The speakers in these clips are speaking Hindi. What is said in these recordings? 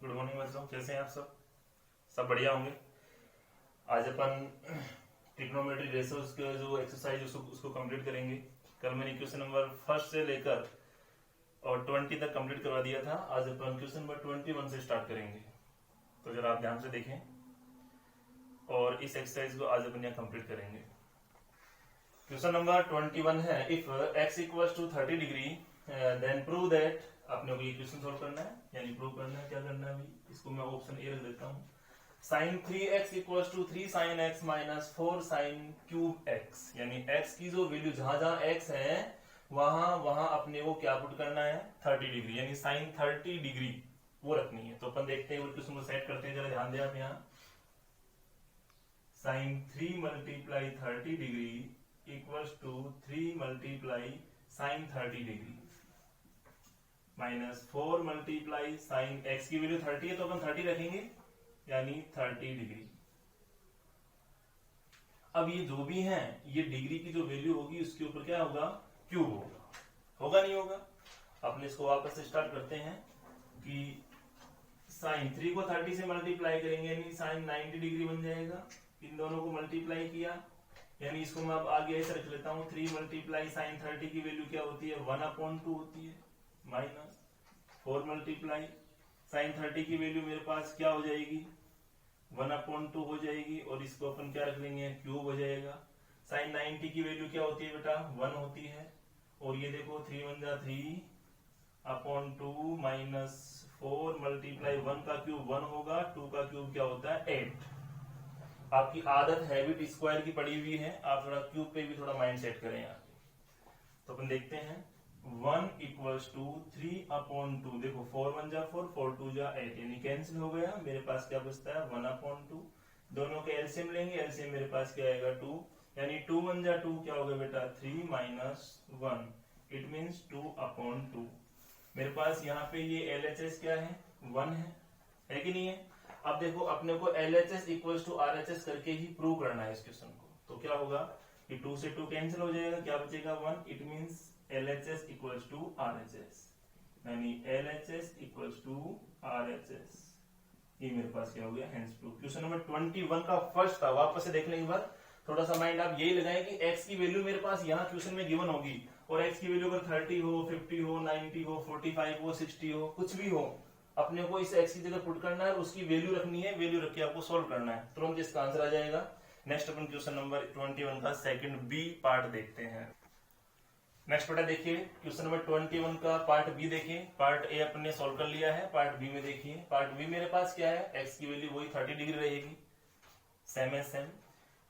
गुड मॉर्निंग बच्चों, कैसे हैं आप सब बढ़िया होंगे। आज अपन ट्रिग्नोमेट्री रेशियोज के जो एक्सरसाइज उसको कंप्लीट करेंगे। कल मैंने क्वेश्चन नंबर फर्स्ट से लेकर और 20 तक कंप्लीट करवा दिया था। आज अपन क्वेश्चन नंबर 21 से स्टार्ट करेंगे, तो जरा आप ध्यान से देखें और इस एक्सरसाइज को आज अपन यहाँ कंप्लीट करेंगे। क्वेश्चन नंबर 21 है, if x equals to 30 degree then prove that. आपने को ये क्वेश्चन सॉल्व करना है, यानी प्रूव करना है। क्या करना है भाई, इसको मैं ऑप्शन ए रख देता हूँ। Sine 3x equals to 3 sine x minus 4 sine cube x, यानी x की जो वैल्यू जहां जहां x है वहां वहां अपने को क्या पुट करना है, 30 डिग्री, यानी साइन 30 डिग्री वो रखनी है। तो अपन देखते हैं क्वेश्चन को सेट करते हैं, जरा ध्यान दें आप यहाँ। Sine 3 multiply 30 degree equals to 3 multiply sine 30 degree minus 4 multiply sine x की वैल्यू 30 है तो अपन 30 रखेंगे, यानी 30 डिग्री। अब ये जो भी है, ये डिग्री की जो वैल्यू होगी उसके ऊपर क्या होगा, क्यूब होगा नहीं होगा। अपने इसको वापस से स्टार्ट करते हैं कि साइन 3 को 30 से मल्टीप्लाई करेंगे, यानी साइन 90 डिग्री बन जाएगा। इन दोनों को मल्टीप्लाई किया, यानी इसको मैं अब आगे ऐसे रख लेता हूँ। 3 मल्टीप्लाई साइन 30 की वैल्यू क्या होती है, 1/2 होती है, माइनस 4 मल्टीप्लाई साइन 30 की वैल्यू मेरे पास क्या हो जाएगी, 1/2 हो जाएगी, और इसको अपन क्या रख लेंगे, क्यूब हो जाएगा। साइन 90 की वैल्यू क्या होती है बेटा, 1 होती है, और ये देखो 3 1 जा 3/2 माइनस 4 मल्टीप्लाई 1 का क्यूब 1 होगा, 2 का क्यूब क्या होता है, 8। आपकी आदत हैबिट स्क्वायर की पड़ी हुई है, आप थोड़ा क्यूब पे भी थोड़ा माइंड सेट करें यहाँ पे। तो अपन देखते हैं 1 इक्वल्स टू 3/2। देखो 4 1 जा 4, 4 2 जा 8, यानी कैंसिल हो गया। मेरे पास क्या बचता है, 1/2। दोनों के एलसीएम लेंगे, एलसीएम मेरे पास क्या आएगा, 2, यानी 2 1 जा 2 क्या होगा बेटा, 3 माइनस 1, इट मीन्स 2/2। मेरे पास यहाँ पे ये एलएचएस क्या है, 1 है कि नहीं है। अब देखो अपने को एलएचएस इक्वल्स टू आरएचएस करके ही प्रूव करना है इस क्वेश्चन को। तो क्या होगा कि 2 से 2 कैंसिल हो जाएगा, क्या बचेगा 1, it means LHS equals to RHS, यानी LHS इक्वल्स टू RHS। ये मेरे पास क्या हो गया, हेंस प्रूव। क्वेश्चन नंबर 21 का फर्स्ट था, वापस से देखने के बाद थोड़ा सा माइंड आप यही लगाएं कि x की वैल्यू मेरे पास यहाँ क्वेश्चन में गिवन होगी, और x की वैल्यू अगर 30 हो, 50 हो, 90 हो, 45 हो, 60 हो, कुछ भी हो, अपने को इस x की जगह पुट करना है, उसकी वैल्यू रखनी है, वैल्यू रख के आपको सोल्व करना है, तुरंत इसका आंसर आ जाएगा। नेक्स्ट अपन क्वेश्चन नंबर 21 का सेकंड बी पार्ट देखते हैं। नेक्स्ट बेटा देखिए क्वेश्चन नंबर 21 का पार्ट बी देखिए। पार्ट ए अपने सॉल्व कर लिया है, पार्ट बी में देखिए। पार्ट बी मेरे पास क्या है, एक्स की वैल्यू वही 30 डिग्री रहेगी, सेम है सेम।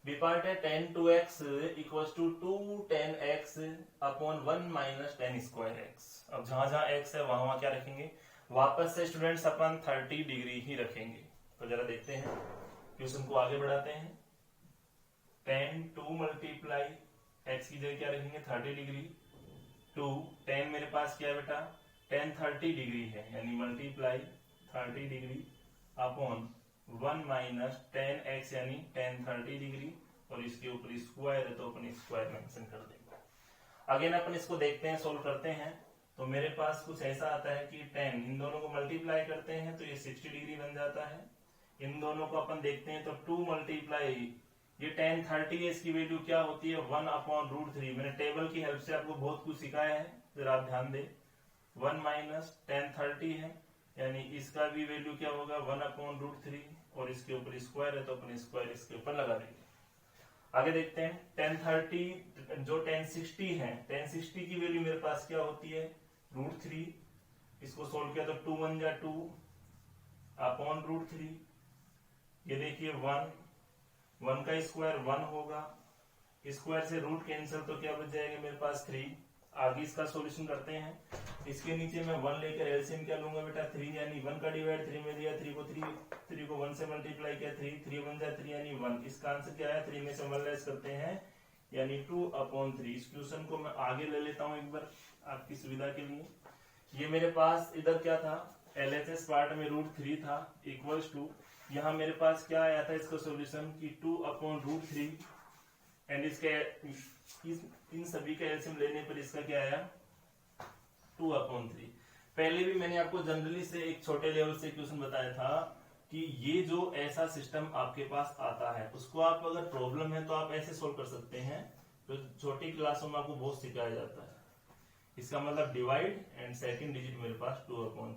बी पार्ट है tan 2x equals to 2 tan x upon 1 minus tan square x। अब जहां जहां x है वहां वहां क्या रखेंगे, वापस से स्टूडेंट्स अपन 30 डिग्री ही रखेंगे। तो जरा देखते हैं, क्वेश्चन को आगे बढ़ाते हैं। tan 2 मल्टीप्लाई x की जगह क्या रखेंगे, 30 डिग्री, 2 tan मेरे पास क्या है बेटा, tan 30 डिग्री है, यानी multiply 30 degree upon 1 minus tan x, यानी tan 30 डिग्री, और इसके ऊपर स्क्वायर है तो अपन स्क्वायर मेंशन कर देंगे। अगेन अपन इसको देखते हैं, सोल्व करते हैं। तो मेरे पास कुछ ऐसा आता है कि tan, इन दोनों को मल्टीप्लाई करते हैं तो ये 60 डिग्री बन जाता है। इन दोनों को अपन देखते हैं तो 2 मल्टीप्लाई, ये tan 30 है, इसकी वैल्यू क्या होती है, 1/√3। मैंने टेबल की हेल्प से आपको बहुत कुछ सिखाया है, जरा आप ध्यान दें। 1 माइनस tan 30 है, यानी इसका भी वैल्यू क्या होगा, 1/√3, और इसके ऊपर स्क्वायर है तो अपन स्क्वायर इसके ऊपर लगा देंगे। आगे देखते हैं tan 30, जो tan 60 है, tan 60 की वैल्यू मेरे पास क्या होती है, √3। इसको सोल्व किया तो 2 1 जा 2 अपॉन √3, ये देखिए 1 का स्क्वायर 1 होगा, स्क्वायर से रूट कैंसिल तो क्या बच जाएगा मेरे पास 3। आगे इसका सॉल्यूशन करते हैं। इसके नीचे मैं 1 लेकर एलसीएम क्या लूंगा बेटा, 3, यानी 1 का डिवाइड 3 में दिया, 3 को 1 से मल्टीप्लाई किया, 3 1 जा 3 यानी 1। इसका आंसर क्या है, 3 में से 1 लेस करते हैं, यानी 2/3। इस क्वेश्चन को मैं आगे ले लेता हूं एक बार आपकी सुविधा के लिए। ये मेरे पास इधर क्या था, LHS पार्ट में √3 था, इक्वल्स टू यहाँ मेरे पास क्या आया था इसका सॉल्यूशन की 2/√3, एंड इसके इन सभी का एलसीएम लेने पर इसका क्या आया, 2/3। पहले भी मैंने आपको जनरली से एक छोटे लेवल से क्वेश्चन बताया था कि ये जो ऐसा सिस्टम आपके पास आता है उसको आप अगर प्रॉब्लम है तो आप ऐसे सोल्व कर सकते हैं। तो छोटी क्लासों में आपको बहुत सिखाया जाता है। इसका मतलब डिवाइड एंड सेकंड डिजिट मेरे पास 2/3।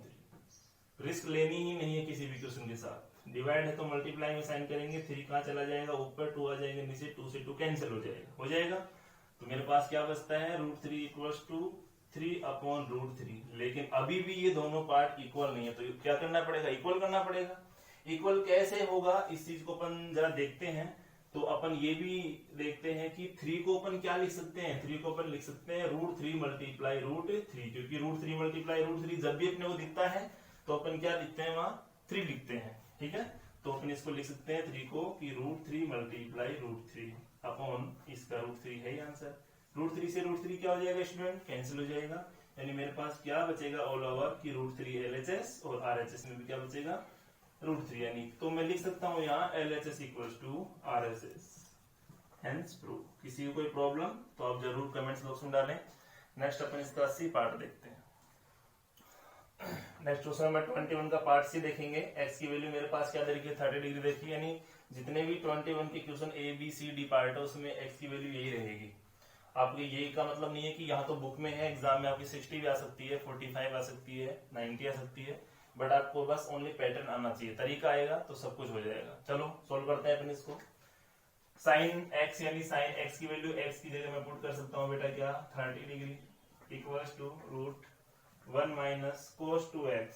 रिस्क लेनी ही नहीं है किसी भी क्वेश्चन के साथ। डिवाइड है तो मल्टीप्लाई में साइन करेंगे, 3 कहाँ चला जाएगा ऊपर, 2 आ जाएंगे नीचे, 2 से 2 कैंसिल हो जाएगा। तो मेरे पास क्या बचता है, √3 इक्वल्स टू 3/√3। लेकिन अभी भी ये दोनों पार्ट इक्वल नहीं है, तो क्या करना पड़ेगा, इक्वल करना पड़ेगा। इक्वल कैसे होगा इस चीज को अपन जरा देखते हैं। तो अपन ये भी देखते हैं कि 3 को अपन क्या लिख सकते हैं, 3 को अपन लिख सकते हैं √3 मल्टीप्लाई √3, क्योंकि √3 मल्टीप्लाई √3 जब भी अपने को दिखता है तो अपन क्या लिखते हैं, वहां 3 लिखते हैं। ठीक है, तो अपन इसको लिख सकते हैं 3 को कि √3 मल्टीप्लाई √3 अपॉन इसका √3 है आंसर। √3 से √3 क्या हो जाएगा स्टूडेंट, कैंसिल हो जाएगा। यानी मेरे पास क्या बचेगा ऑल ओवर की √3 LHS और RHS में भी क्या बचेगा √3। यानी तो मैं लिख सकता हूं यहाँ LHS equals to RHS। Hence prove. किसी को कोई प्रॉब्लम तो आप जरूर कमेंट्स बॉक्स में डालें। नेक्स्ट अपन इसका सी पार्ट देखते हैं। नेक्स्ट क्वेश्चन नंबर 21 का पार्ट सी देखेंगे। एक्स की वैल्यू मेरे पास क्या देखिए 30 डिग्री देखिए। यानी जितने भी 21 के क्वेश्चन ABCD पार्ट है उसमें एक्स की वैल्यू यही रहेगी। आपके यही का मतलब नहीं है कि यहाँ तो बुक में है, एग्जाम में आपकी 60 भी आ सकती है, 45 आ सकती है, 90 आ सकती है, बट आपको बस ओनली पैटर्न आना चाहिए, तरीका आएगा तो सब कुछ हो जाएगा। चलो सोल्व करते हैं अपन इसको। साइन एक्स यानी साइन एक्स की वैल्यू एक्स की जगह मैं पुट कर सकता हूँ बेटा क्या 30 degree equals to √1 minus cos 2x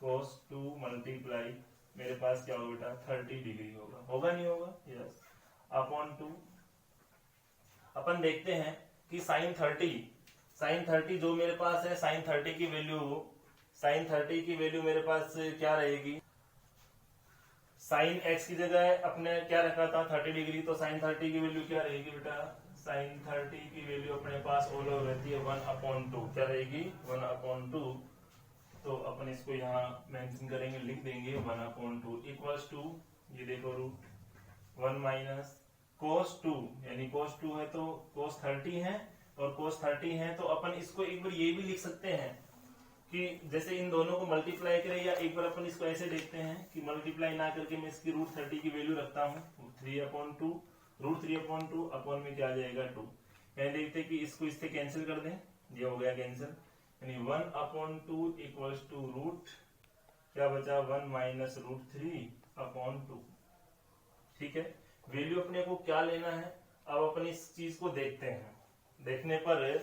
cos 2 multiply मेरे पास क्या होगा बेटा 30 डिग्री होगा नहीं होगा, यस, अपॉन 2। अपन देखते हैं कि साइन 30 जो मेरे पास है, साइन 30 की वैल्यू मेरे पास क्या रहेगी, साइन एक्स की जगह अपने क्या रखा था 30 डिग्री, तो साइन 30 की वैल्यू क्या रहेगी बेटा, साइन 30 की वैल्यू अपने पास ऑल ओवर रहती है 1/2। क्या रहेगी 1/2। तो अपन इसको यहाँ मेंशन करेंगे, लिख देंगे 1/2 इक्वल्स टू ये देखो √1 माइनस cos 2, यानी cos 2 है तो cos 30 है और cos 30 है तो अपन इसको एक बार ये भी लिख सकते हैं कि जैसे इन दोनों को मल्टीप्लाई करें, या एक बार अपन इसको ऐसे देखते हैं कि मल्टीप्लाई ना करके मैं इसकी √30 की वैल्यू रखता हूँ 3/2, √3/2 अपॉन में क्या आ जाएगा 2। यानी देखते हैं कि इसको इससे कैंसिल कर दें, ये हो गया कैंसिल। यानी 1/2 इक्वल्स टू क्या बचा 1 माइनस √3/2। ठीक है, वैल्यू अपने को क्या लेना है, अब अपन इस चीज को देखते हैं। देखने पर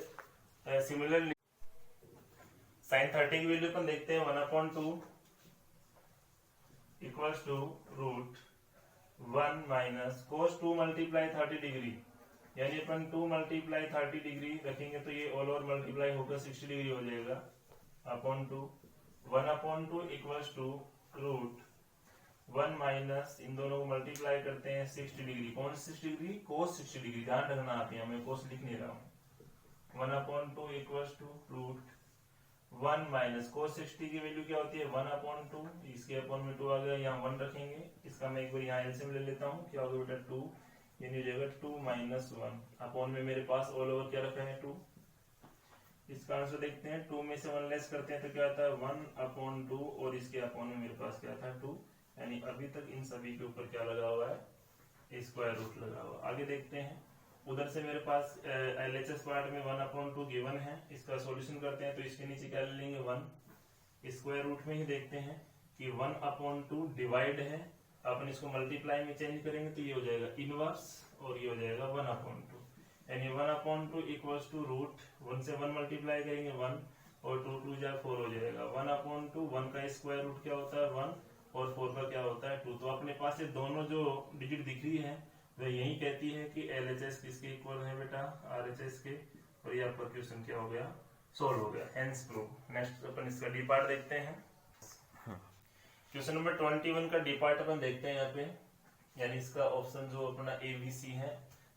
सिमिलरली साइन 30 की वैल्यू अपन देखते हैं 1/2 equals to √1 minus cos 2 multiply 30 degree, यानी अपन 2 मल्टीप्लाई 30 डिग्री रखेंगे तो ये ऑल ओवर मल्टीप्लाई होकर 60 डिग्री हो जाएगा अपॉन 2। 1/2 इक्वल्स टू √1 माइनस इन दोनों को मल्टीप्लाई करते हैं 60 डिग्री। कौन 60 डिग्री, cos 60 डिग्री, ध्यान रखना आप यहाँ, मैं cos लिख नहीं रहा हूँ। 1/2 इक्वल्स टू √1 माइनस cos 60 की वैल्यू क्या होती है 1/2, इसके अपॉन में 2 आ गया, यहाँ 1 रखेंगे, इसका मैं एक बार यहाँ एलसीएम ले लेता हूँ, क्या होगा बेटा 2, यानी हो जाएगा 2 माइनस 1 अपॉन में मेरे पास ऑल ओवर क्या रखा है 2। इसका आंसर देखते हैं, 2 में से 1 लेस करते हैं तो क्या आता है 1/2 और इसके अपॉन में मेरे पास क्या था 2। यानी अभी तक इन सभी के ऊपर क्या लगा हुआ है, स्क्वायर रूट लगा हुआ। आगे देखते हैं, उधर से मेरे पास LHS पार्ट में 1/2 गिवन है, इसका सॉल्यूशन करते हैं तो इसके नीचे क्या ले लेंगे 1। स्क्वायर रूट में ही देखते हैं कि 1/2 डिवाइड है, अपन इसको मल्टीप्लाई में चेंज करेंगे तो ये हो जाएगा इनवर्स और ये हो जाएगा 1/2। यानी 1/2 इक्वल्स टू √1 से 1 मल्टीप्लाई करेंगे 1 और 2 2 जा 4 हो जाएगा 1/2। 1 का स्क्वायर रूट क्या होता है 1 और 4 का क्या होता है 2। तो अपने पास ये दोनों जो डिजिट दिख रही है वह यही कहती है कि LHS किसके इक्वल है बेटा RHS के, और ये आपका क्वेश्चन क्या हो गया सोल्व हो गया, हेंस प्रूव। नेक्स्ट अपन इसका डी पार्ट देखते हैं। क्वेश्चन नंबर 21 का डी पार्ट अपन देखते हैं यहाँ पे, यानी इसका ऑप्शन जो अपना ABC है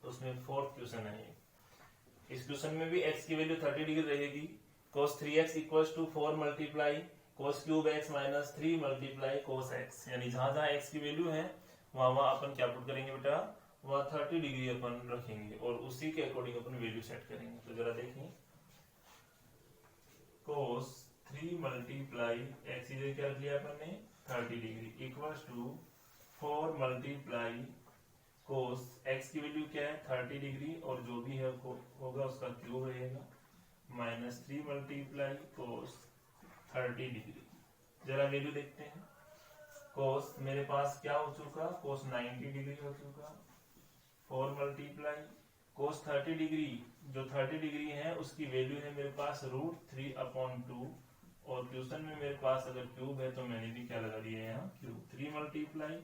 तो उसमें 4th क्वेश्चन है ये। इस क्वेश्चन में भी x की वैल्यू 30 डिग्री रहेगी, cos 3x equals to 4 multiply cos cube x minus 3 multiply cos x। यानी जहां जहां x की वैल्यू है वहां अपन क्या पुट करेंगे बेटा, वहां 30 डिग्री अपन रखेंगे और उसी के अकॉर्डिंग अपन वैल्यू सेट करेंगे। तो जरा देखिए, cos 3 मल्टीप्लाई एक्स इधर क्या रख लिया अपन ने 30 degree equals to 4 multiply cos x की वैल्यू क्या है 30 डिग्री और जो भी है होगा उसका क्यूब रहेगा -3 मल्टीप्लाई कोस 30 डिग्री। जरा वैल्यू देखते हैं। कोस मेरे पास क्या हो चुका कोस 90 डिग्री हो चुका 4 मल्टीप्लाई कोस 30 डिग्री जो 30 डिग्री है उसकी वैल्यू है मेरे पास √3/2 और क्वेश्चन में मेरे पास अगर क्यूब है तो मैंने भी क्या लगा दिया है यहाँ क्यूब 3 मल्टीप्लाई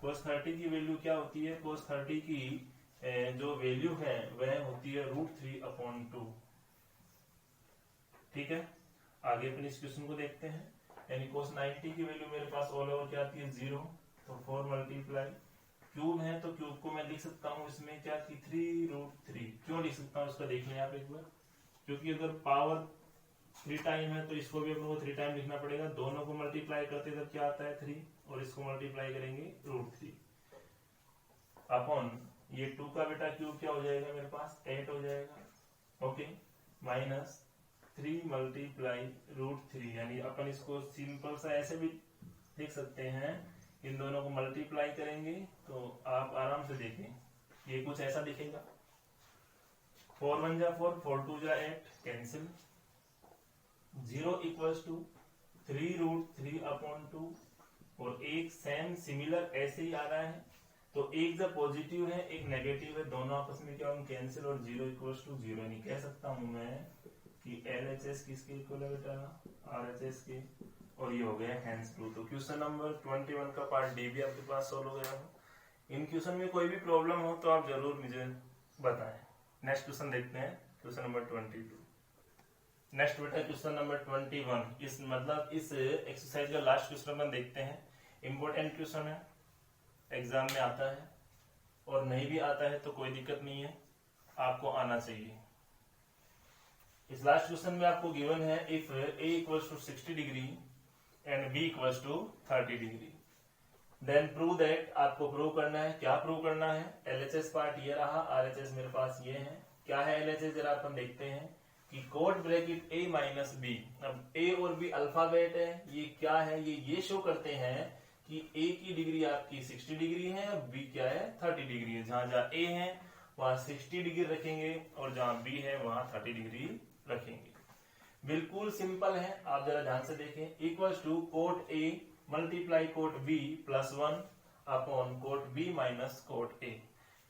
कोस 30 की वैल्यू क्या होती है कोस 30 की जो वैल्यू है वह होती है √3/2। ठीक है, आगे अपन इस क्वेश्चन को देखते हैं। यानी कोस 90 की वैल्यू मेरे पास ऑल ओवर क्या आती है 0 तो 4 मल्टीप्लाई क्यूब है तो क्यूब को मैं लिख सकता हूँ इसमें क्या कि 3√3। क्यों लिख सकता हूँ उसका देख लें आप एक बार, क्योंकि अगर पावर 3 टाइम है तो इसको भी अपन को 3 टाइम लिखना पड़ेगा। दोनों को मल्टीप्लाई करते तब क्या आता है 3 और इसको मल्टीप्लाई करेंगे √3 अपॉन ये 2 का बेटा क्यूब क्या हो जाएगा मेरे पास 8 हो जाएगा। ओके, -3 मल्टीप्लाई √3 यानी अपन इसको सिंपल सा ऐसे भी लिख सकते हैं। इन दोनों को मल्टीप्लाई करेंगे तो आप आराम से देखें ये कुछ ऐसा दिखेगा 4 1 जा 4 4 2 जा 8 कैंसिल 0 इक्वल्स टू 3√3/2 और एक सेम सिमिलर ऐसे ही आ रहा है तो एक जब पॉजिटिव है एक नेगेटिव है दोनों आपस में क्या होंगे कैंसिल और 0 इक्वल्स टू 0 नहीं कह सकता हूं मैं कि LHS किसके इक्वल है बेटा RHS के और ये हो गया हैंस ट्रू। तो क्वेश्चन नंबर 21 का पार्ट डी भी आपके पास सॉल्व हो गया हो। इन क्वेश्चन में कोई भी प्रॉब्लम हो तो आप जरूर मुझे बताएं। नेक्स्ट क्वेश्चन देखते हैं क्वेश्चन नंबर 22। नेक्स्ट बेटा क्वेश्चन नंबर 21 इस मतलब इस एक्सरसाइज का लास्ट क्वेश्चन अपन देखते हैं। इंपॉर्टेंट क्वेश्चन है, एग्जाम में आता है और नहीं भी आता है तो कोई दिक्कत नहीं है, आपको आना चाहिए। इस लास्ट क्वेश्चन में आपको गिवन है if a equals to 60 degree and b equals to 30 degree then prove that. आपको प्रूव करना है, क्या प्रूव करना है। LHS पार्ट ये रहा, RHS मेरे पास ये है। क्या है LHS जरा अपन देखते हैं कि cot bracket a minus b। अब a और b अल्फाबेट है, ये क्या है ये शो करते हैं कि a की डिग्री आपकी 60 डिग्री है और b क्या है 30 डिग्री है। जहां जहां a है वहां 60 डिग्री रखेंगे और जहां b है वहां 30 डिग्री रखेंगे। बिल्कुल सिंपल है, आप जरा ध्यान से देखें। Equals to cot a multiply cot b plus 1 upon cot b minus cot a।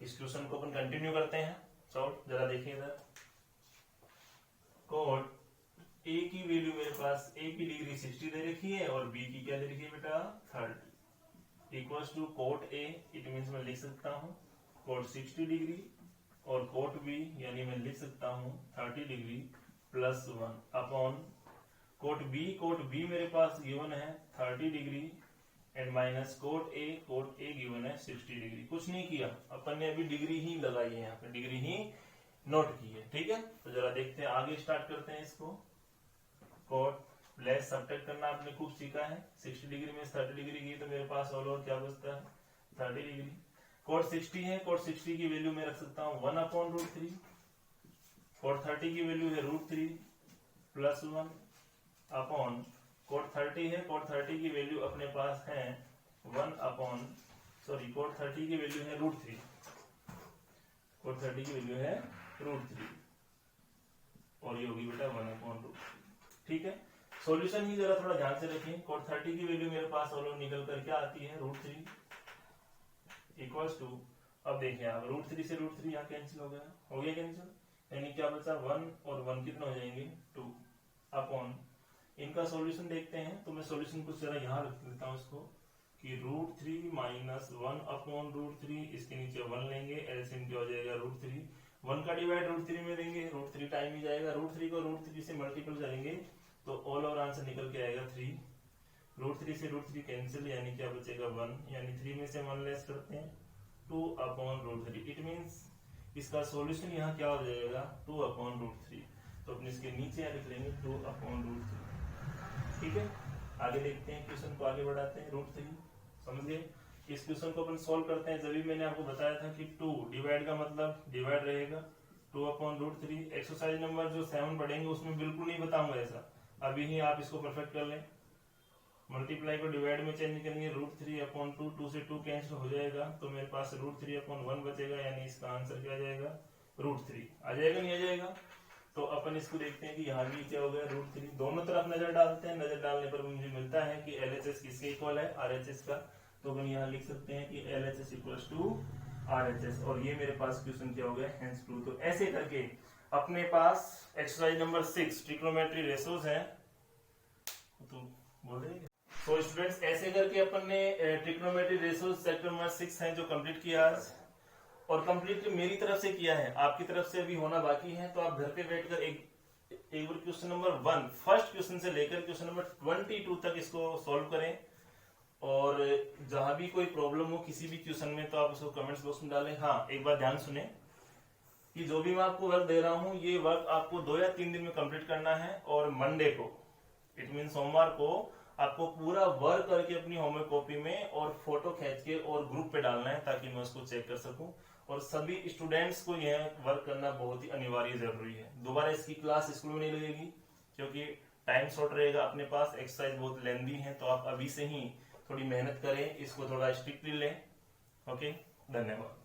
इस क्वेश्चन को अपन कंटिन्यू करते हैं। चलो जरा देखिए इधर, कोट a की वैल्यू मेरे पास a की डिग्री 60 दे रखी है और b की क्या दे रखी है बेटा 30। Equals to cot a it means मैं लिख सकता हूँ कोट 60 डिग्री और कोट b यानी मैं लिख सकता हूँ 30 degree plus 1 upon cot B मेरे पास गिवन है 30 degree and minus cot A given है 60 डिग्री। कुछ नहीं किया अपन ने, अभी डिग्री ही लगाई है, यहाँ पे डिग्री ही नोट की है। ठीक है, तो जरा देखते हैं आगे स्टार्ट करते हैं इसको। कोट लेस सब्ट्रैक्ट करना आपने खूब सीखा है। 60 डिग्री में 30 डिग्री की तो मेरे पास ऑल ओवर क्या बचता है 30 डिग्री। कोट 60 है, कोट 60 की वैल्यू मैं रख सकता हूँ 1/√3। कोट 30 की वैल्यू है √3 प्लस 1 अपॉन कोट 30 है, कोट 30 की वैल्यू अपने पास है कोट 30 की वैल्यू है √3। कोट 30 की वैल्यू है √3 और ये होगी बेटा 1/√3। ठीक है, सॉल्यूशन ही जरा थोड़ा ध्यान से रखें। कोट 30 की वैल्यू मेरे पास ऑल ओवर निकल कर क्या आती है √3 इक्वल्स टू, अब देखिए आप √3 से √3 यहाँ कैंसिल हो गया कैंसिल, यानी क्या बचा 1 और 1 कितना हो जाएंगे 2 अपॉन। इनका सॉल्यूशन देखते हैं तो मैं सॉल्यूशन कुछ जरा यहाँ रख देता हूँ इसको कि √3 माइनस 1/√3 इसके नीचे 1 लेंगे, एलसीएम क्या हो जाएगा √3। 1 का डिवाइड √3 में देंगे, √3 टाइम ही जाएगा। √3 को √3 से मल्टीपल करेंगे तो ऑल ओवर आंसर निकल के आएगा 3। √3 से √3 कैंसिल यानी क्या बचेगा 1, यानी 3 में से 1 लेस करते हैं 2/√3। इट मीन्स इसका सॉल्यूशन यहाँ क्या हो जाएगा 2/√3। तो अपने इसके नीचे लिख लेंगे 2/√3। ठीक है, आगे देखते हैं क्वेश्चन को आगे बढ़ाते हैं। √3 समझ गए। इस क्वेश्चन को अपन सॉल्व करते हैं। जब भी मैंने आपको बताया था कि 2 डिवाइड का मतलब डिवाइड रहेगा 2/√3। एक्सरसाइज नंबर जो 7 पढ़ेंगे उसमें बिल्कुल नहीं बताऊंगा ऐसा, अभी ही आप इसको परफेक्ट कर लें। मल्टीप्लाई को डिवाइड में चेंज करेंगे, √3/2, 2 से 2 कैंसिल हो जाएगा, तो मेरे पास √3/1 बचेगा, यानी इसका आंसर क्या आ जाएगा, √3 आ जाएगा, नहीं आ जाएगा। तो अपन इसको देखते हैं कि यहाँ भी क्या हो गया, √3। दोनों तरफ नजर डालते हैं, नजर डालने पर मुझे मिलता है कि LHS किसके इक्वल है, RHS का। तो अपन यहाँ लिख सकते हैं कि LHS = RHS, और ये मेरे पास क्वेश्चन क्या हो गया, हेंस प्रूव। तो ऐसे करके अपने पास एक्सरसाइज नंबर 6 ट्रिग्नोमेट्री रेशोज है। तो बोले तो स्टूडेंट्स, ऐसे करके अपन ने ट्रिग्नोमेट्री रेशोज चैप्टर नंबर 6 है जो कंप्लीट किया आज, और कंप्लीट मेरी तरफ से किया है, आपकी तरफ से अभी होना बाकी है। तो आप घर पे बैठकर एक बार क्वेश्चन नंबर 1 फर्स्ट क्वेश्चन से लेकर क्वेश्चन नंबर 22 तक इसको सॉल्व करें, और जहां भी कोई प्रॉब्लम हो किसी भी क्वेश्चन में तो आप उसको कमेंट्स बॉक्स में डालें। हाँ, एक बार ध्यान सुने कि जो भी मैं आपको वर्क दे रहा हूं, ये वर्क आपको 2 या 3 दिन में कंप्लीट करना है, और मंडे को, इट मीन सोमवार को, आपको पूरा वर्क करके अपनी होमवर्क कॉपी में और फोटो खींच के और ग्रुप पे डालना है, ताकि मैं उसको चेक कर सकूं। और सभी स्टूडेंट्स को यह वर्क करना बहुत ही अनिवार्य जरूरी है। दोबारा इसकी क्लास स्कूल में नहीं लगेगी, क्योंकि टाइम शॉर्ट रहेगा अपने पास, एक्सरसाइज बहुत लेंदी है। तो आप अभी से ही थोड़ी मेहनत करें, इसको थोड़ा स्ट्रिक्टली लें। ओके, धन्यवाद।